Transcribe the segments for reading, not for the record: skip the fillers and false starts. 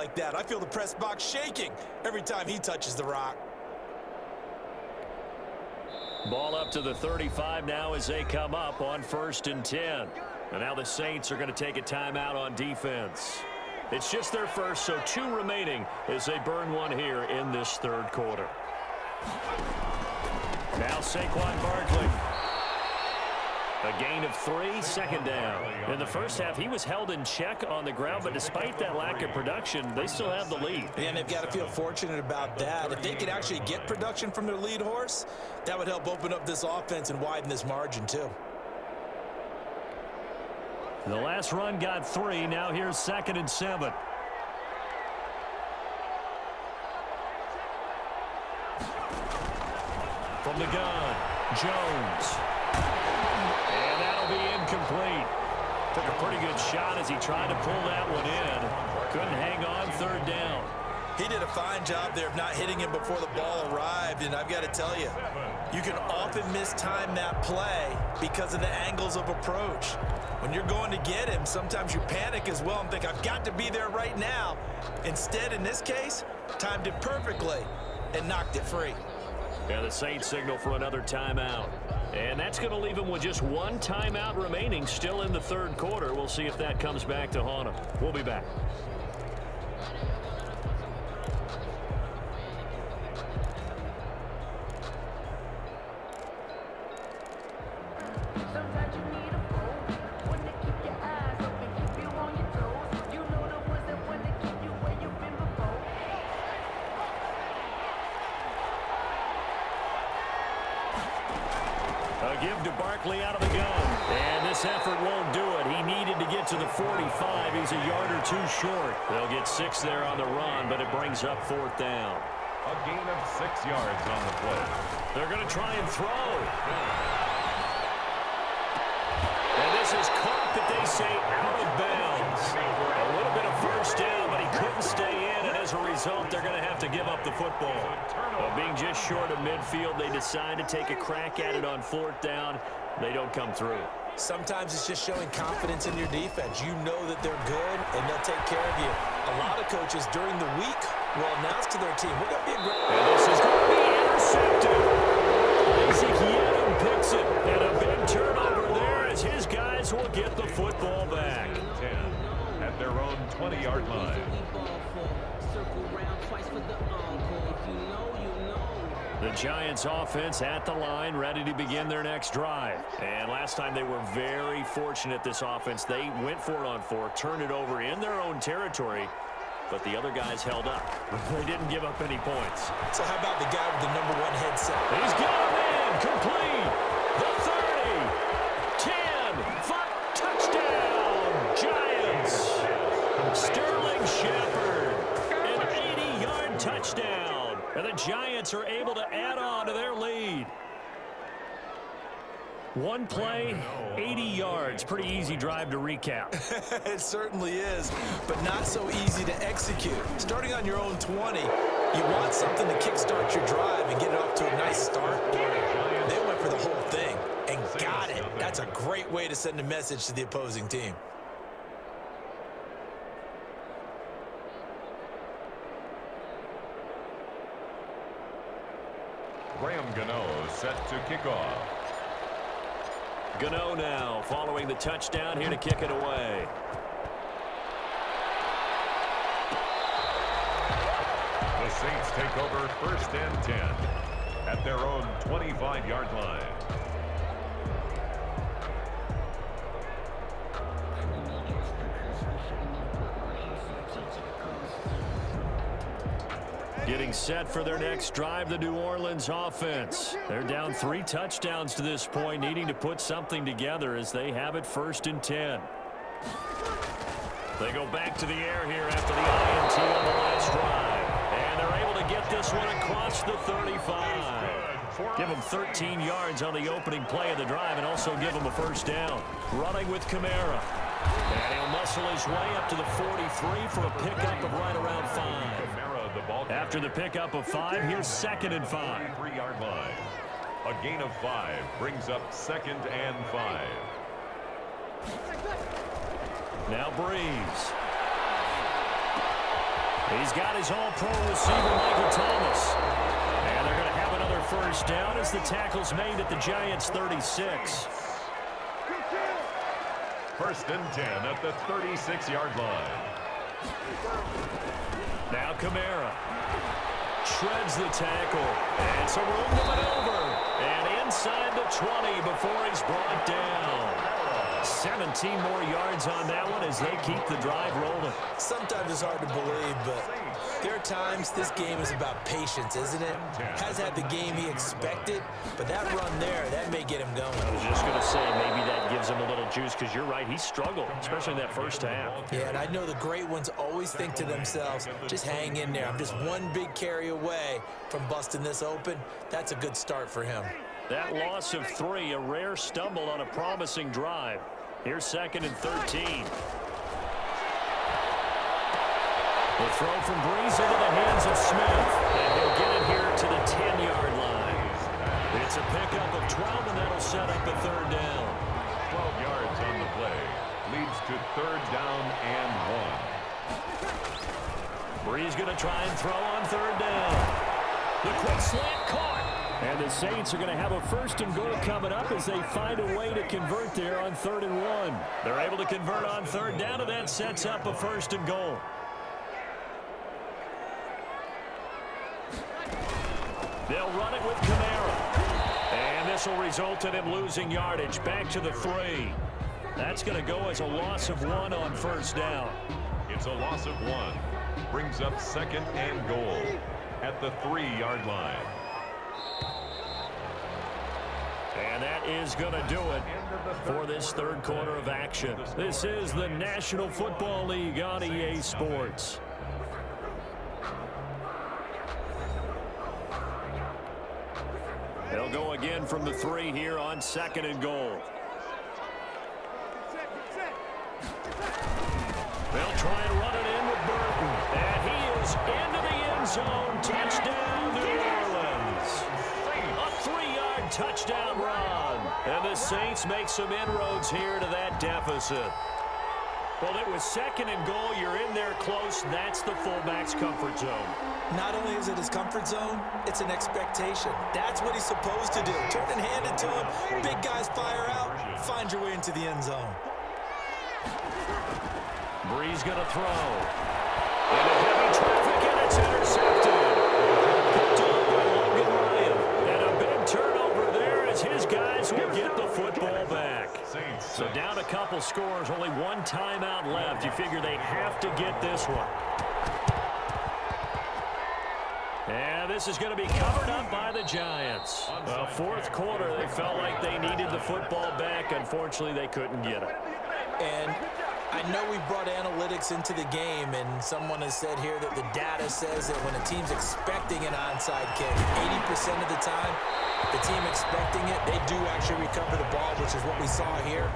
like that. I feel the press box shaking every time he touches the rock. Ball up to the 35 now as they come up on 1st and 10. And now the Saints are going to take a timeout on defense. It's just their first, so 2 remaining as they burn one here in this 3rd quarter. Now Saquon Barkley. A gain of 3, 2nd down. In the first half, he was held in check on the ground, but despite that lack of production, they still have the lead. And they've got to feel fortunate about that. If they could actually get production from their lead horse, that would help open up this offense and widen this margin too. The last run got 3. Now here's 2nd and 7. From the gun, Jones. And that'll be incomplete. Took a pretty good shot as he tried to pull that one in. Couldn't hang on 3rd down. He did a fine job there of not hitting him before the ball arrived, and I've got to tell you, you can often mistime that play because of the angles of approach. When you're going to get him, sometimes you panic as well and think, I've got to be there right now. Instead, in this case, timed it perfectly and knocked it free. Yeah, the Saints signal for another timeout. And that's going to leave him with just 1 timeout remaining still in the 3rd quarter. We'll see if that comes back to haunt him. We'll be back. A give to Barkley out of the gun. And this effort won't do it. He needed to get to the 45. He's a yard or 2 short. They'll get 6 there on the run, but it brings up 4th down. A gain of 6 yards on the play. They're going to try and throw. And this is caught, but they say out of bounds. A little bit of 1st down, but he couldn't stay in, and as a result, they're going to have to give up the football. Well, being just short of midfield, they decide to take a crack at it on 4th down. They don't come through. Sometimes it's just showing confidence in your defense. You know that they're good, and they'll take care of you. A lot of coaches during the week will announce to their team, we're going to be a great... And this is going to be intercepted. Isaac Yedem picks it, and a big turnover there as his guys will get the football back. 10 at their own 20-yard line. The Giants offense at the line, ready to begin their next drive. And last time they were very fortunate, this offense. They went for it on 4, turned it over in their own territory, but the other guys held up. They didn't give up any points. So how about the guy with the #1 headset? He's got him in, complete. The 30, 10, 5, touchdown, Giants. Sterling Shepard, an 80-yard touchdown. And the Giants are able to add on to their lead. 1 play, 80 yards. Pretty easy drive to recap. It certainly is, but not so easy to execute. Starting on your own 20, you want something to kickstart your drive and get it off to a nice start. They went for the whole thing and got it. That's a great way to send a message to the opposing team. Graham Gano set to kick off. Gano now following the touchdown here to kick it away. The Saints take over 1st and 10 at their own 25-yard line. Getting set for their next drive, the New Orleans offense. They're down 3 touchdowns to this point, needing to put something together as they have it 1st and 10. They go back to the air here after the INT on the last drive. And they're able to get this one across the 35. Give them 13 yards on the opening play of the drive and also give them a 1st down. Running with Kamara. And he'll muscle his way up to the 43 for a pickup of right around 5. After the pickup of 5, here's 2nd and 5. 3-yard line. A gain of 5 brings up 2nd and 5. Now Breeze. He's got his all-pro receiver, Michael Thomas. And they're going to have another first down as the tackle's made at the Giants' 36. First and 10 at the 36-yard line. Now Kamara shreds the tackle. And some room to maneuver. And inside the 20 before he's brought down. 17 more yards on that one as they keep the drive rolling. Sometimes it's hard to believe, but there are times this game is about patience, isn't it? Has had the game he expected, but that run there, that may get him going. I was just going to say maybe that gives him a little juice because you're right, he struggled, especially in that first half. Yeah, and I know the great ones always think to themselves, just hang in there. I'm just one big carry away from busting this open. That's a good start for him. That loss of 3, a rare stumble on a promising drive. Here's 2nd and 13. The throw from Breeze into the hands of Smith. And he'll get it here to the 10-yard line. It's a pickup of 12, and that'll set up a 3rd down. 12 yards on the play. Leads to 3rd down and 1. Breeze going to try and throw on 3rd down. The quick slant caught. And the Saints are going to have a 1st and goal coming up as they find a way to convert there on 3rd and 1. They're able to convert on 3rd down, and that sets up a 1st and goal. They'll run it with Kamara. And this will result in him losing yardage back to the 3. That's going to go as a loss of 1 on 1st down. It's a loss of 1. Brings up 2nd and goal at the 3-yard line. And that is going to do it for this 3rd quarter of action. This is the National Football League on EA Sports. They'll go again from the 3 here on 2nd and goal. They'll try and run it in with Burton. And he is into the end zone. Touchdown, New Orleans. A 3-yard touchdown run. And the Saints make some inroads here to that deficit. Well, it was 2nd and goal. You're in there close. That's the fullback's comfort zone. Not only is it his comfort zone, it's an expectation. That's what he's supposed to do. Turn and hand it to him. Big guys fire out. Find your way into the end zone. Breeze going to throw. Into heavy traffic, and it's intercepted. Picked up by Logan Ryan. And a big turnover there as his guys will get the football back. So down a couple scores, only 1 timeout left. You figure they have to get this one. And this is going to be covered up by the Giants. 4th quarter, they felt like they needed the football back. Unfortunately, they couldn't get it. And I know we brought analytics into the game, and someone has said here that the data says that when a team's expecting an onside kick, 80% of the time, the team expecting it, they do actually recover the ball, which is what we saw here.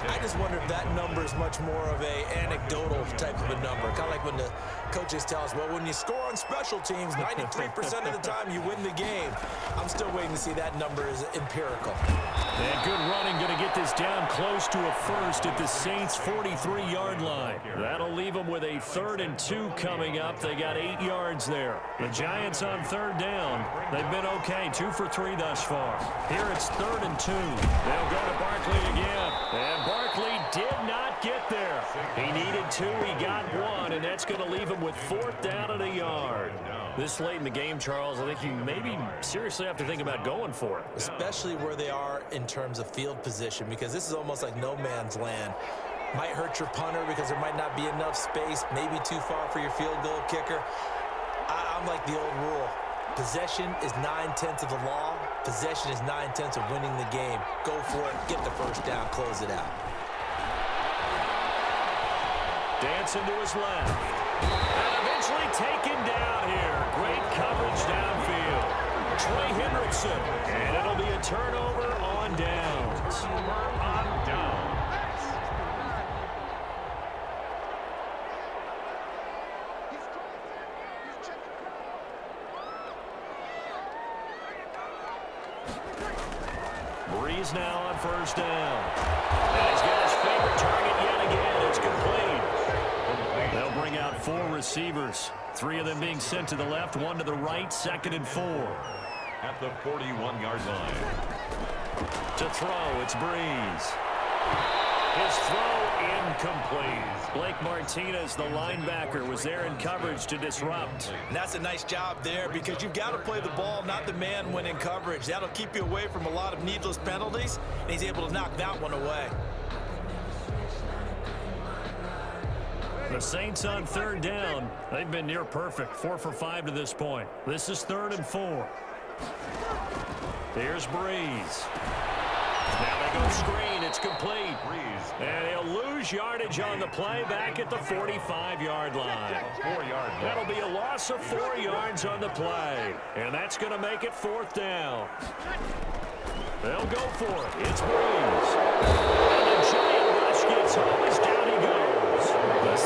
I just wonder if that number is much more of a anecdotal type of a number. Kind of like when the coaches tell us, well, when you score on special teams, 93% of the time you win the game. I'm still waiting to see that number is empirical. And good running, going to get this down close to a 1st at the Saints' 43-yard line. That'll leave them with a 3rd and 2 coming up. They got 8 yards there. The Giants on 3rd down. They've been okay, 2 for 3 thus far. Here it's 3rd and 2. They'll go to Barkley again. And Barkley did not get there. He needed 2, he got 1, and that's going to leave him with 4th down and a yard. This late in the game, Charles, I think you maybe seriously have to think about going for it. Especially where they are in terms of field position, because this is almost like no man's land. Might hurt your punter because there might not be enough space, maybe too far for your field goal kicker. I'm like the old rule. Possession is 9/10 of the law. Possession is 9/10 of winning the game. Go for it, get the 1st down, close it out. Dancing to his left. And eventually taken down here. Great coverage downfield. Trey Hendrickson. And it'll be a turnover on downs. On downs. Breeze now on 1st down. And he's got his favorite target yet again. It's complete. They'll bring out 4 receivers. Three of them being sent to the left, one to the right, 2nd and 4. At the 41-yard line. To throw, it's Breeze. His throw incomplete. Blake Martinez, the linebacker, was there in coverage to disrupt. And that's a nice job there because you've got to play the ball, not the man when in coverage. That'll keep you away from a lot of needless penalties, and he's able to knock that one away. The Saints on 3rd down. They've been near perfect, 4 for 5 to this point. This is 3rd and 4. Here's Breeze. Now they go screen. It's complete. Breeze. And he'll lose yardage on the play back at the 45-yard line. 4-yard. That'll be a loss of 4 yards on the play. And that's going to make it 4th down. They'll go for it. It's Breeze. And the giant rush gets home as down he goes. The